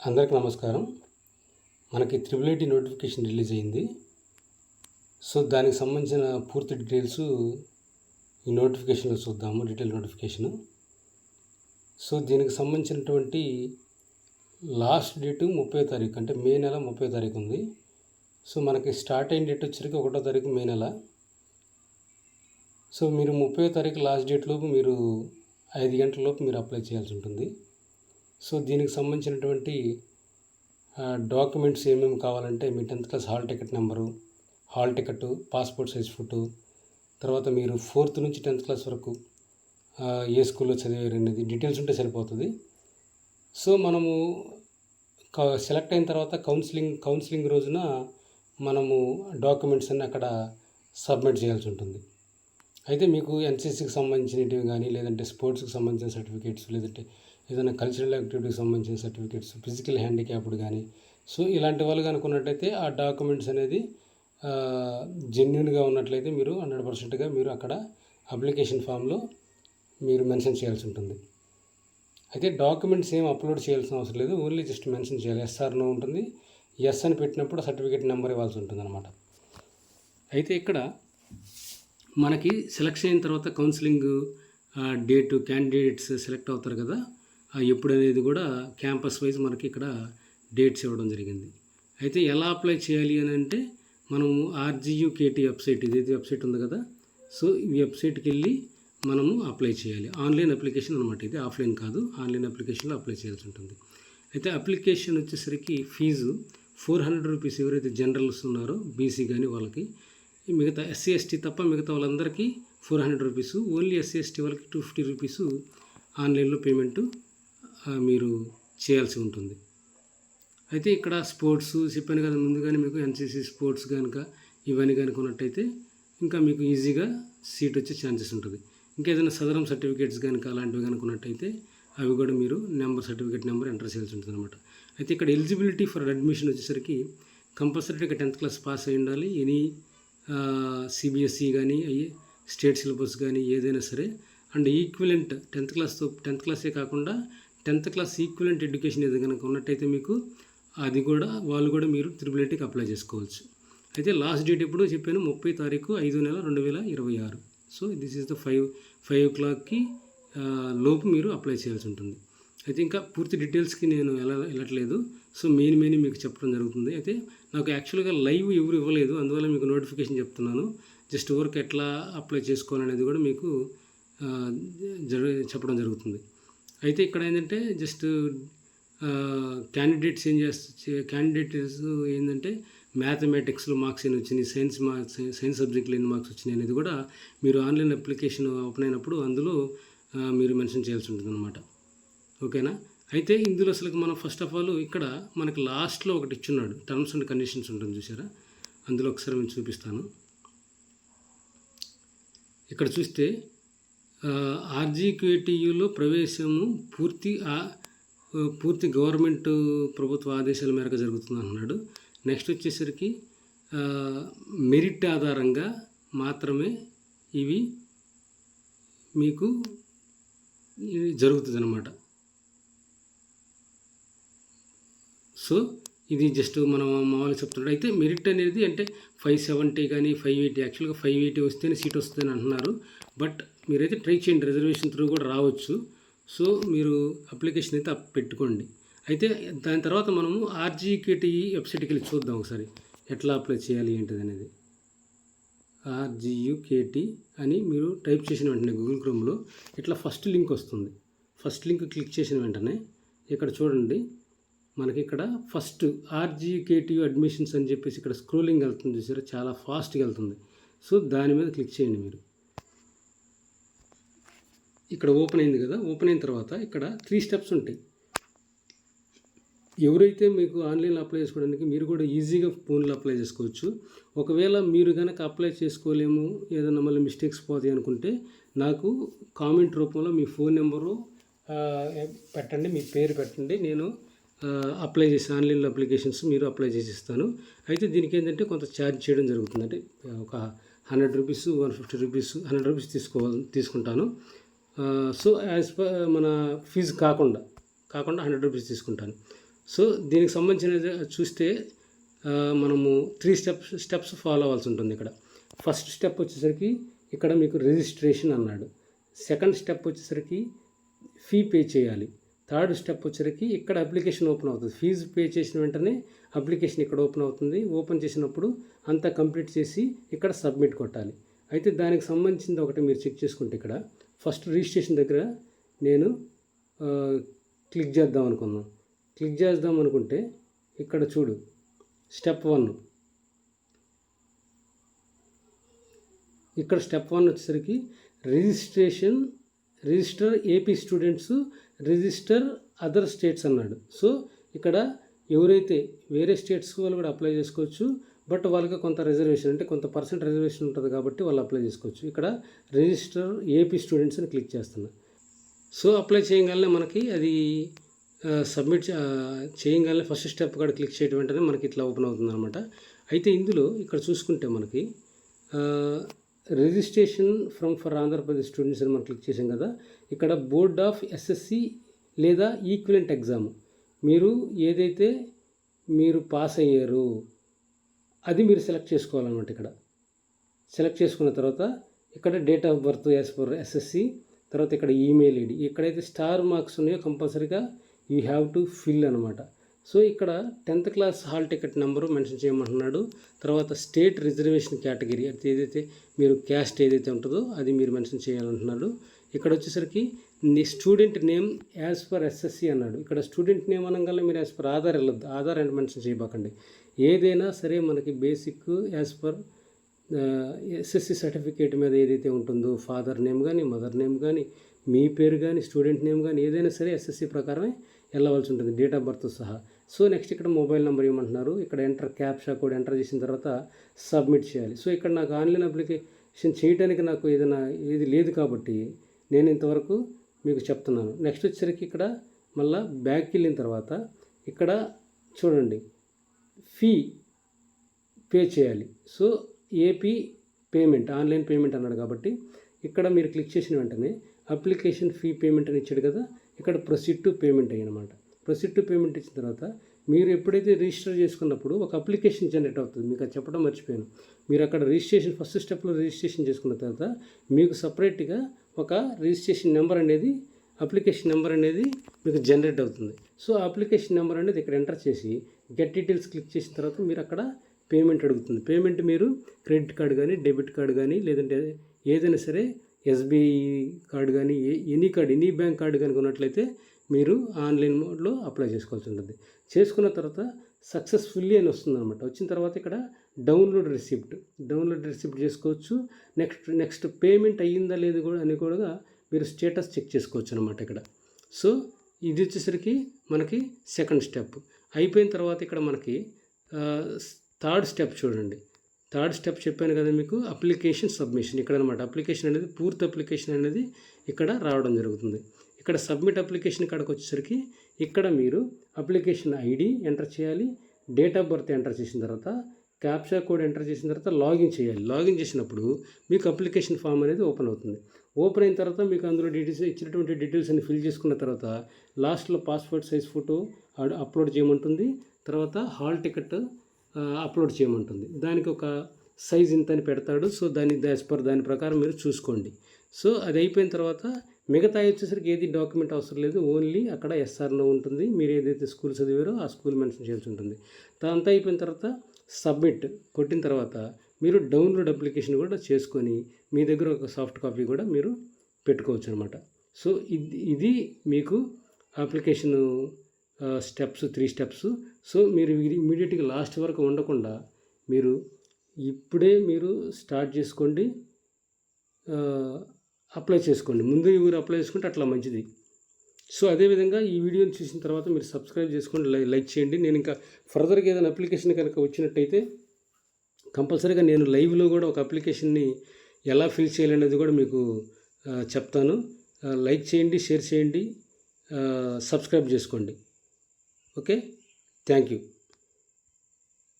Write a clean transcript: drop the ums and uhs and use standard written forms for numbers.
అందరికీ నమస్కారం. మనకి త్రిబుల్ ఐటీ నోటిఫికేషన్ రిలీజ్ అయింది. సో దానికి సంబంధించిన పూర్తి డీటెయిల్స్ ఈ నోటిఫికేషన్లో చూద్దాము. Detail notification. సో దీనికి సంబంధించినటువంటి లాస్ట్ డేటు 30వ తారీఖు, అంటే మే నెల 30వ తారీఖు ఉంది. సో మనకి స్టార్ట్ అయిన డేట్ వచ్చరికి 1వ తారీఖు మే నెల. సో మీరు 30వ తారీఖు లాస్ట్ డేట్ లోపు మీరు 5 గంటల లోపు మీరు అప్లై చేయాల్సి ఉంటుంది. సో దీనికి సంబంధించినటువంటి డాక్యుమెంట్స్ ఏమేమి కావాలంటే మీ 10th class hall ticket number, hall ticket, passport size photo, తర్వాత మీరు 4th నుంచి 10th క్లాస్ వరకు ఏ స్కూల్లో చదివారు అనేది డీటెయిల్స్ ఉంటే సరిపోతుంది. సో మనము సెలెక్ట్ అయిన తర్వాత కౌన్సిలింగ్ రోజున మనము డాక్యుమెంట్స్ అన్నీ అక్కడ సబ్మిట్ చేయాల్సి ఉంటుంది. అయితే మీకు ఎన్సీసీకి సంబంధించినవి కానీ, లేదంటే స్పోర్ట్స్కి సంబంధించిన సర్టిఫికేట్స్, లేదంటే ఏదైనా కల్చరల్ యాక్టివిటీకి సంబంధించిన సర్టిఫికేట్స్, ఫిజికల్ హ్యాండిక్యాప్డ్ కానీ, సో ఇలాంటి వాళ్ళు కనుక్కున్నట్టయితే ఆ డాక్యుమెంట్స్ అనేది జెన్యున్గా ఉన్నట్లయితే మీరు 100%గా మీరు అక్కడ అప్లికేషన్ ఫామ్లో మీరు మెన్షన్ చేయాల్సి ఉంటుంది. అయితే డాక్యుమెంట్స్ ఏం అప్లోడ్ చేయాల్సిన అవసరం లేదు, ఓన్లీ జస్ట్ మెన్షన్ చేయాలి. ఎస్ఆర్నో ఉంటుంది, ఎస్ అని పెట్టినప్పుడు సర్టిఫికేట్ నెంబర్ ఇవ్వాల్సి ఉంటుంది అన్నమాట. అయితే ఇక్కడ మనకి సెలెక్షన్ అయిన తర్వాత కౌన్సిలింగ్ డేటు, క్యాండిడేట్స్ సెలెక్ట్ అవుతారు కదా, ఎప్పుడు అనేది కూడా క్యాంపస్ వైజ్ మనకి ఇక్కడ డేట్స్ ఇవ్వడం జరిగింది. అయితే ఎలా అప్లై చేయాలి అని అంటే మనము RGUKT వెబ్సైట్, ఇదైతే వెబ్సైట్ ఉంది కదా, సో ఈ వెబ్సైట్కి వెళ్ళి మనము అప్లై చేయాలి. ఆన్లైన్ అప్లికేషన్ అనమాట, ఇది ఆఫ్లైన్ కాదు, ఆన్లైన్ అప్లికేషన్లో అప్లై చేయాల్సి ఉంటుంది. అయితే అప్లికేషన్ వచ్చేసరికి ఫీజు 400 రూపీస్. ఎవరైతే జనరల్స్ ఉన్నారో బీసీ కానీ వాళ్ళకి, మిగతా SC ST తప్ప మిగతా వాళ్ళందరికీ 400 రూపీసు. ఓన్లీ SC ST వాళ్ళకి 250 రూపీసు ఆన్లైన్లో పేమెంటు మీరు చేయాల్సి ఉంటుంది. అయితే ఇక్కడ స్పోర్ట్స్ చెప్పాను కదా ముందుగానే, మీకు ఎన్సీసీ స్పోర్ట్స్ కనుక ఇవన్నీ కనుక ఉన్నట్టయితే ఇంకా మీకు ఈజీగా సీట్ వచ్చే ఛాన్సెస్ ఉంటుంది. ఇంకా ఏదైనా సదరం సర్టిఫికేట్స్ కనుక అలాంటివి కనుక ఉన్నట్టయితే అవి కూడా మీరు సర్టిఫికేట్ నెంబర్ ఎంటర్ చేయాల్సి ఉంటుంది అనమాట. అయితే ఇక్కడ ఎలిజిబిలిటీ ఫర్ అడ్మిషన్ వచ్చేసరికి కంపల్సరీగా 10th క్లాస్ పాస్ అయి ఉండాలి. ఎనీ CBSE కానీ, స్టేట్ సిలబస్ కానీ ఏదైనా సరే, అండ్ ఈక్విలెంట్ 10th క్లాసే కాకుండా 10th క్లాస్ ఈక్విలెంట్ ఎడ్యుకేషన్ ఏదైనా కనుక ఉన్నట్టయితే మీకు అది కూడా వాళ్ళు కూడా మీరు త్రిబుల్ ఐటీకి అప్లై చేసుకోవచ్చు. అయితే లాస్ట్ డేట్ ఎప్పుడు చెప్పాను, 30వ తారీఖు 5వ నెల 2026. సో దిస్ ఈజ్ ద 5 o'clockకి లోపు మీరు అప్లై చేయాల్సి ఉంటుంది. అయితే ఇంకా పూర్తి డీటెయిల్స్కి నేను వెళ్ళట్లేదు, సో మెయిన్ మీకు చెప్పడం జరుగుతుంది. అయితే నాకు యాక్చువల్గా లైవ్ ఎవరు ఇవ్వలేదు, అందువల్ల మీకు నోటిఫికేషన్ చెప్తున్నాను. జస్ట్ వర్క్ ఎట్లా అప్లై చేసుకోవాలనేది కూడా మీకు చెప్పడం జరుగుతుంది. అయితే ఇక్కడ ఏంటంటే జస్ట్ క్యాండిడేట్స్ ఏంటంటే మ్యాథమెటిక్స్లో మార్క్స్ ఎన్ని వచ్చినాయి, సైన్స్ సబ్జెక్ట్లో ఎన్ని మార్క్స్ వచ్చినాయి అనేది కూడా మీరు ఆన్లైన్ అప్లికేషన్ ఓపెన్ అయినప్పుడు అందులో మీరు మెన్షన్ చేయాల్సి ఉంటుంది అనమాట. ఓకేనా? అయితే ఇందులో అసలు మనం ఫస్ట్ ఆఫ్ ఆల్ ఇక్కడ మనకి లాస్ట్లో ఒకటి ఇచ్చున్నాడు, టర్మ్స్ అండ్ కండిషన్స్ ఉంటుంది చూసారా, అందులో ఒకసారి నేను చూపిస్తాను. ఇక్కడ చూస్తే RGQATUలో ప్రవేశము పూర్తి గవర్నమెంట్ ప్రభుత్వ ఆదేశాల మేరకు జరుగుతుంది అంటున్నాడు. నెక్స్ట్ వచ్చేసరికి మెరిట్ ఆధారంగా మాత్రమే ఇవి మీకు జరుగుతుంది అన్నమాట. సో ఇది జస్ట్ మనం మామూలుగా చెప్తున్నాడు. అయితే మెరిట్ అనేది అంటే 570 కానీ 580, యాక్చువల్గా 580 వస్తేనే సీట్ వస్తుందని అంటున్నారు. బట్ మీరైతే ట్రై చేయండి, రిజర్వేషన్ త్రూ కూడా రావచ్చు. సో మీరు అప్లికేషన్ అయితే పెట్టుకోండి. అయితే దాని తర్వాత మనము RGQAT వెబ్సైట్కి వెళ్ళి చూద్దాం ఒకసారి ఎట్లా అప్లై చేయాలి ఏంటిది అనేది. RGUKT అని మీరు టైప్ చేసిన వెంటనే గూగుల్ క్రోమ్లో ఇట్లా ఫస్ట్ లింక్ వస్తుంది. ఫస్ట్ లింక్ క్లిక్ చేసిన వెంటనే ఇక్కడ చూడండి, మనకి ఇక్కడ ఫస్ట్ RGQAT అడ్మిషన్స్ అని చెప్పేసి ఇక్కడ స్క్రోలింగ్ వెళ్తుంది చూసారా, చాలా ఫాస్ట్గా వెళ్తుంది. సో దాని మీద క్లిక్ చేయండి. మీరు ఇక్కడ ఓపెన్ అయింది కదా, ఓపెన్ అయిన తర్వాత ఇక్కడ 3 స్టెప్స్ ఉంటాయి. ఎవరైతే మీకు ఆన్లైన్లో అప్లై చేసుకోవడానికి మీరు కూడా ఈజీగా ఫోన్లో అప్లై చేసుకోవచ్చు. ఒకవేళ మీరు కనుక అప్లై చేసుకోలేము, ఏదైనా మళ్ళీ మిస్టేక్స్ పోతాయి అనుకుంటే నాకు కామెంట్ రూపంలో మీ ఫోన్ నెంబరు పెట్టండి, మీ పేరు పెట్టండి, నేను అప్లై చేసి ఆన్లైన్లో అప్లికేషన్స్ మీరు అప్లై చేసి ఇస్తాను. అయితే దీనికి ఏంటంటే కొంత ఛార్జ్ చేయడం జరుగుతుంది. అంటే ఒక 100 రూపీస్, 150 రూపీస్, 100 రూపీస్ తీసుకుంటాను. సో యాజ్ పర్ మన ఫీజు కాకుండా 100 రూపీస్ తీసుకుంటాను. సో దీనికి సంబంధించిన చూస్తే మనము 3 స్టెప్స్ ఫాలో అవ్వాల్సి ఉంటుంది. ఇక్కడ ఫస్ట్ స్టెప్ వచ్చేసరికి ఇక్కడ మీకు రిజిస్ట్రేషన్ అన్నాడు. సెకండ్ స్టెప్ వచ్చేసరికి ఫీ పే చేయాలి. థర్డ్ స్టెప్ వచ్చేసరికి ఇక్కడ అప్లికేషన్ ఓపెన్ అవుతుంది. ఫీజు పే చేసిన వెంటనే అప్లికేషన్ ఇక్కడ ఓపెన్ అవుతుంది. ఓపెన్ చేసినప్పుడు అంతా కంప్లీట్ చేసి ఇక్కడ సబ్మిట్ కొట్టాలి. అయితే దానికి సంబంధించింది ఒకటి మీరు చెక్ చేసుకుంటే ఇక్కడ ఫస్ట్ రిజిస్ట్రేషన్ దగ్గర నేను క్లిక్ చేద్దాం అనుకున్నాను. క్లిక్ చేద్దాం అనుకుంటే ఇక్కడ చూడు స్టెప్ 1. ఇక్కడ స్టెప్ 1 వచ్చేసరికి register AP students, register other states అన్నాడు. సో ఇక్కడ ఎవరైతే వేరే స్టేట్స్ వాళ్ళు కూడా అప్లై చేసుకోవచ్చు. బట్ వాళ్ళకి కొంత రిజర్వేషన్ అంటే కొంత పర్సెంట్ రిజర్వేషన్ ఉంటుంది కాబట్టి వాళ్ళు అప్లై చేసుకోవచ్చు. ఇక్కడ రిజిస్టర్ ఏపీ స్టూడెంట్స్ అని క్లిక్ చేస్తున్నా. సో అప్లై చేయగానే మనకి అది సబ్మిట్ చేయగానే ఫస్ట్ స్టెప్ కూడా క్లిక్ చేయడం వెంటనే మనకి ఇట్లా ఓపెన్ అవుతుంది అనమాట. అయితే ఇందులో ఇక్కడ చూసుకుంటే మనకి రిజిస్ట్రేషన్ ఫర్ ఆంధ్రప్రదేశ్ స్టూడెంట్స్ అని మనం క్లిక్ చేసాం కదా. ఇక్కడ బోర్డ్ ఆఫ్ ఎస్ఎస్సి లేదా ఈక్విలెంట్ ఎగ్జామ్ మీరు ఏదైతే మీరు పాస్ అయ్యారో అది మీరు సెలెక్ట్ చేసుకోవాలన్నమాట. ఇక్కడ సెలెక్ట్ చేసుకున్న తర్వాత ఇక్కడ date of birth as per SSC, తర్వాత ఇక్కడ ఈమెయిల్ ఐడి, ఎక్కడైతే స్టార్ మార్క్స్ ఉన్నాయో కంపల్సరీగా యూ హ్యావ్ టు ఫిల్ అనమాట. సో ఇక్కడ 10th class hall ticket number mention చేయమంటున్నాడు. తర్వాత స్టేట్ రిజర్వేషన్ కేటగిరీ అది ఏదైతే మీరు క్యాస్ట్ ఏదైతే ఉంటుందో అది మీరు మెన్షన్ చేయాలంటున్నాడు. ఇక్కడ వచ్చేసరికి student name as per SSC అన్నాడు. ఇక్కడ స్టూడెంట్ నేమ్ అనగానే మీరు యాజ్ పర్ ఆధార్ వెళ్ళొద్దు. ఆధార్ అంటే మెన్షన్ చేయబాకండి. ఏదైనా సరే మనకి basic as per SSC certificate మీద ఏదైతే ఉంటుందో ఫాదర్ నేమ్ కానీ మదర్ నేమ్ కానీ మీ పేరు కానీ స్టూడెంట్ నేమ్ కానీ ఏదైనా సరే ఎస్ఎస్సి ప్రకారమే వెళ్ళవలసి ఉంటుంది, డేట్ ఆఫ్ బర్త్ సహా. సో నెక్స్ట్ ఇక్కడ మొబైల్ నెంబర్ ఇవ్వమంటున్నారు. ఇక్కడ క్యాప్షా కోడ్ ఎంటర్ చేసిన తర్వాత సబ్మిట్ చేయాలి. సో ఇక్కడ నాకు ఆన్లైన్ అప్లికేషన్ చేయడానికి నాకు ఏది లేదు కాబట్టి నేను ఇంతవరకు మీకు చెప్తున్నాను. నెక్స్ట్ వచ్చేసరికి ఇక్కడ మళ్ళీ బ్యాక్కి వెళ్ళిన తర్వాత ఇక్కడ చూడండి ఫీ పే చేయాలి. So AP payment online payment అన్నాడు కాబట్టి ఇక్కడ మీరు క్లిక్ చేసిన వెంటనే అప్లికేషన్ ఫీ పేమెంట్ అని ఇచ్చాడు కదా. ఇక్కడ ప్రొసీడ్ టు పేమెంట్ అయ్యనమాట. ప్రొసీడ్ టు పేమెంట్ ఇచ్చిన తర్వాత మీరు ఎప్పుడైతే రిజిస్టర్ చేసుకున్నప్పుడు ఒక అప్లికేషన్ జనరేట్ అవుతుంది. మీకు అది చెప్పడం మర్చిపోయాను. మీరు అక్కడ రిజిస్ట్రేషన్ ఫస్ట్ స్టెప్లో రిజిస్ట్రేషన్ చేసుకున్న తర్వాత మీకు సపరేట్గా ఒక రిజిస్ట్రేషన్ నెంబర్ అనేది అప్లికేషన్ నెంబర్ అనేది మీకు జనరేట్ అవుతుంది. సో అప్లికేషన్ నెంబర్ అనేది ఇక్కడ ఎంటర్ చేసి గెట్ డీటెయిల్స్ క్లిక్ చేసిన తర్వాత మీరు అక్కడ పేమెంట్ అడుగుతుంది. పేమెంట్ మీరు క్రెడిట్ కార్డు కానీ డెబిట్ కార్డు కానీ లేదంటే ఏదైనా సరే ఎస్బీఐ కార్డు కానీ ఎనీ బ్యాంక్ కార్డు కానీ ఉన్నట్లయితే మీరు ఆన్లైన్ మోడ్లో అప్లై చేసుకోవాల్సి ఉంటుంది. చేసుకున్న తర్వాత సక్సెస్ఫుల్లీ అని వస్తుంది అనమాట. వచ్చిన తర్వాత ఇక్కడ డౌన్లోడ్ రిసిప్ట్ చేసుకోవచ్చు. నెక్స్ట్ పేమెంట్ అయ్యిందా లేదు కూడా అని కూడా మీరు స్టేటస్ చెక్ చేసుకోవచ్చు అనమాట ఇక్కడ. సో ఇది వచ్చేసరికి మనకి సెకండ్ స్టెప్ అయిపోయిన తర్వాత ఇక్కడ మనకి థర్డ్ స్టెప్ చూడండి. థర్డ్ స్టెప్ చెప్పాను కదా మీకు, అప్లికేషన్ సబ్మిషన్ ఇక్కడ అనమాట. అప్లికేషన్ అనేది పూర్తి అప్లికేషన్ అనేది ఇక్కడ రావడం జరుగుతుంది. ఇక్కడ సబ్మిట్ అప్లికేషన్ ఇక్కడికి వచ్చేసరికి ఇక్కడ మీరు అప్లికేషన్ ఐడి ఎంటర్ చేయాలి. డేట్ ఆఫ్ బర్త్ ఎంటర్ చేసిన తర్వాత క్యాప్చా కోడ్ ఎంటర్ చేసిన తర్వాత లాగిన్ చేయాలి. లాగిన్ చేసినప్పుడు మీకు అప్లికేషన్ ఫామ్ అనేది ఓపెన్ అవుతుంది. ఓపెన్ అయిన తర్వాత మీకు అందులో ఇచ్చినటువంటి డీటెయిల్స్ అన్ని ఫిల్ చేసుకున్న తర్వాత లాస్ట్లో పాస్పోర్ట్ సైజ్ ఫోటో అప్లోడ్ చేయమంటుంది. తర్వాత హాల్ టికెట్ అప్లోడ్ చేయమంటుంది. దానికి ఒక సైజ్ ఇంత అని పెడతాడు. సో దాని ప్రకారం మీరు చూసుకోండి. సో అది అయిపోయిన తర్వాత మిగతా వచ్చేసరికి ఏది డాక్యుమెంట్ అవసరం లేదు. ఓన్లీ అక్కడ ఎస్ఆర్లో ఉంటుంది. మీరు ఏదైతే స్కూల్ చదివారో ఆ స్కూల్ మెన్షన్ చేయాల్సి ఉంటుంది. దాంతో అయిపోయిన తర్వాత సబ్మిట్ కొట్టిన తర్వాత మీరు డౌన్లోడ్ అప్లికేషన్ కూడా చేసుకొని మీ దగ్గర ఒక సాఫ్ట్ కాపీ కూడా మీరు పెట్టుకోవచ్చు అనమాట. సో ఇది మీకు అప్లికేషన్ స్టెప్స్ 3 స్టెప్స్. సో మీరు ఇమీడియట్గా లాస్ట్ వరకు ఉండకుండా మీరు ఇప్పుడే మీరు స్టార్ట్ చేసుకోండి, అప్లై చేసుకోండి. ముందు మీరు అప్లై చేసుకుంటే అట్లా మంచిది. సో అదేవిధంగా ఈ వీడియోని చూసిన తర్వాత మీరు సబ్స్క్రైబ్ చేసుకోండి, లైక్ చేయండి. నేను ఇంకా ఫర్దర్గా ఏదైనా అప్లికేషన్ కనుక వచ్చినట్టయితే కంపల్సరీగా నేను లైవ్లో కూడా ఒక అప్లికేషన్ని ఎలా ఫిల్ చేయాలనేది కూడా మీకు చెప్తాను. లైక్ చేయండి, షేర్ చేయండి, సబ్స్క్రైబ్ చేసుకోండి. Okay, thank you.